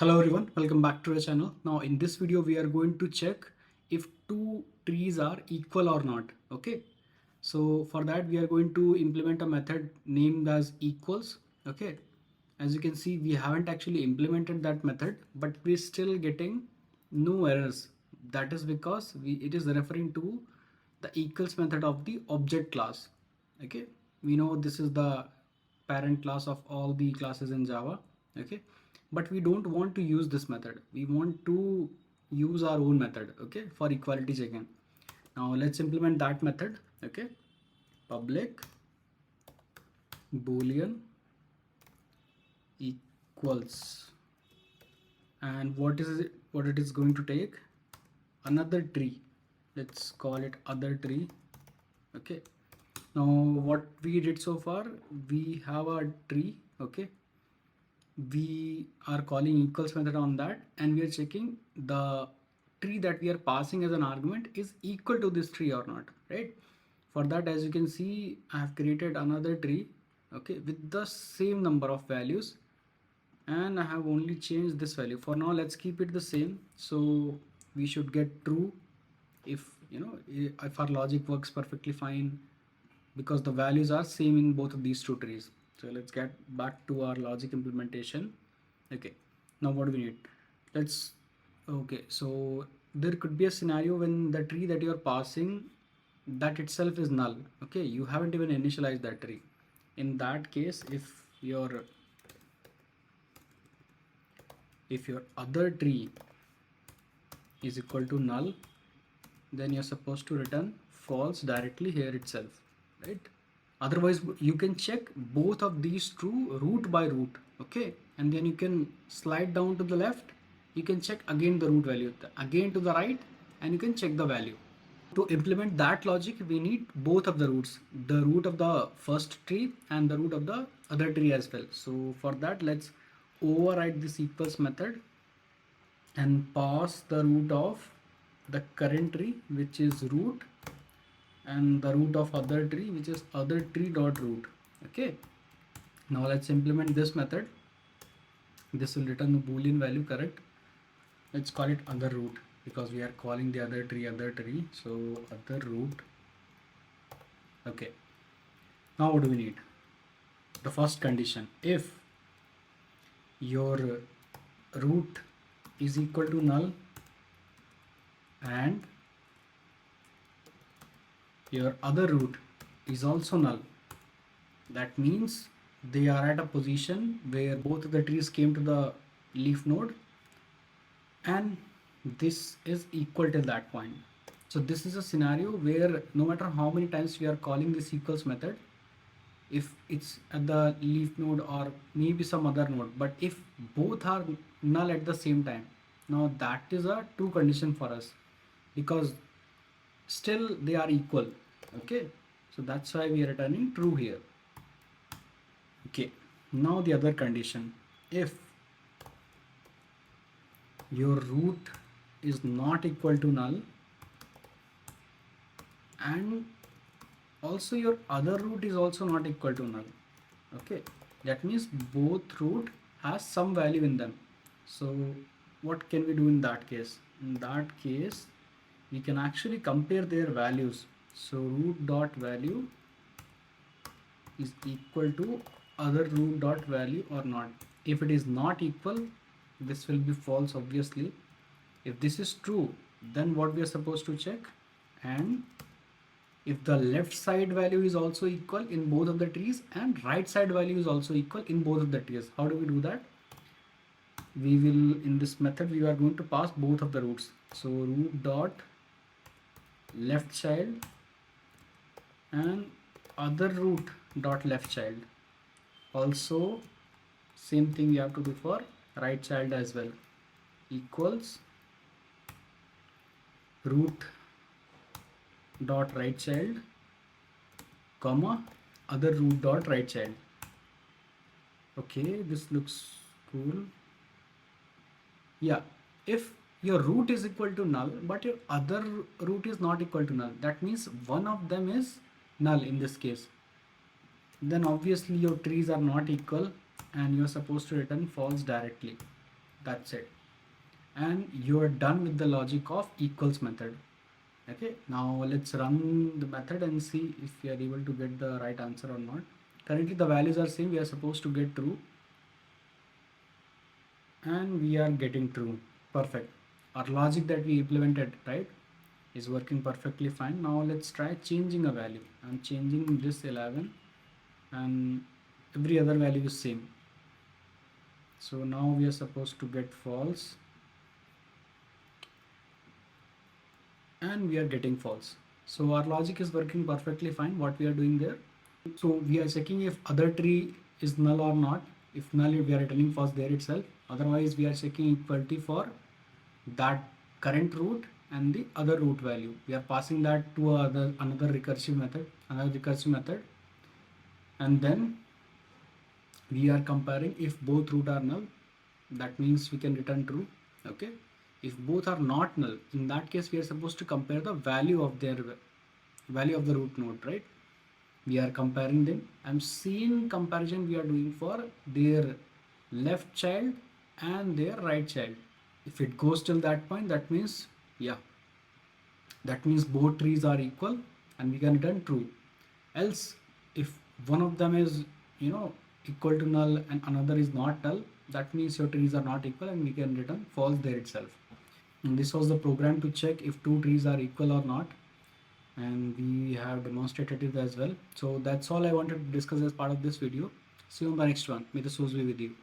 Hello everyone, welcome back to our channel. Now in this video we are going to check if two trees are equal or not. Okay, so for that we are going to implement a method named as equals. Okay, as you can see we haven't actually implemented that method, but we're still getting no errors. That is because it is referring to the equals method of the object class. Okay, we know this is the parent class of all the classes in Java. Okay, but we don't want to use this method. We want to use our own method, okay, for equality checking. Now let's implement that method. Okay, public boolean equals, and what it is going to take? Another tree. Let's call it other tree. Okay, now what we did so far, we have a tree. Okay, we are calling equals method on that, and we are checking the tree that we are passing as an argument is equal to this tree or not, right? For that, as you can see, I have created another tree, okay, with the same number of values, and I have only changed this value. For now, let's keep it the same, so we should get true if if our logic works perfectly fine, because the values are same in both of these two trees. So let's get back to our logic implementation. Okay, now what do we need? Let's Okay, so there could be a scenario when the tree that you're passing, that itself is null. Okay, you haven't even initialized that tree. In that case, if your other tree is equal to null, then you're supposed to return false directly here itself, right? Otherwise you can check both of these true root by root. Okay, and then you can slide down to the left, you can check again the root value, again to the right, and you can check the value. To implement that logic we need both of the roots, the root of the first tree and the root of the other tree as well. So for that, let's override this equals method and pass the root of the current tree, which is root, and the root of other tree, which is other tree dot root. Okay, now let's implement this method. This will return the boolean value, correct? Let's call it other root, because we are calling the other tree, so other root. Okay, now what do we need? The first condition: if your root is equal to null and your other root is also null, that means they are at a position where both of the trees came to the leaf node, and this is equal till that point. So this is a scenario where no matter how many times we are calling this equals method, if it's at the leaf node or maybe some other node, but if both are null at the same time, now that is a true condition for us, because still they are equal. Okay, so that's why we are returning true here. Okay, now the other condition: if your root is not equal to null and also your other root is also not equal to null, okay, that means both root has some value in them. So what can we do in that case? In that case we can actually compare their values. So root dot value is equal to other root dot value or not. If it is not equal, this will be false, obviously. If this is true, then what we are supposed to check, and if the left side value is also equal in both of the trees and right side value is also equal in both of the trees. How do we do that? We will, in this method, we are going to pass both of the roots. So root dot left child and other root dot left child. Also same thing we have to do for right child as well, equals root dot right child comma other root dot right child. Okay, this looks cool. Yeah, if your root is equal to null but your other root is not equal to null, that means one of them is null in this case, then obviously your trees are not equal and you're supposed to return false directly. That's it. And you are done with the logic of equals method. Okay, now let's run the method and see if we are able to get the right answer or not. Currently the values are same, we are supposed to get true, and we are getting true. Perfect. Our logic that we implemented, right, is working perfectly fine. Now let's try changing a value. I'm changing this 11 and every other value is same. So now we are supposed to get false and we are getting false. So our logic is working perfectly fine what we are doing there. So we are checking if other tree is null or not. If null, we are returning false there itself. Otherwise we are checking equality for that current root and the other root value. We are passing that to another recursive method, and then we are comparing if both root are null, that means we can return true. Okay, if both are not null, in that case we are supposed to compare the value of the root node, right? We are comparing them, and same comparison we are doing for their left child and their right child. If it goes till that point, that means, yeah, that means both trees are equal and we can return true. Else, if one of them is, equal to null and another is not null, that means your trees are not equal and we can return false there itself. And this was the program to check if two trees are equal or not, and we have demonstrated it as well. So that's all I wanted to discuss as part of this video. See you on the next one. May the source be with you.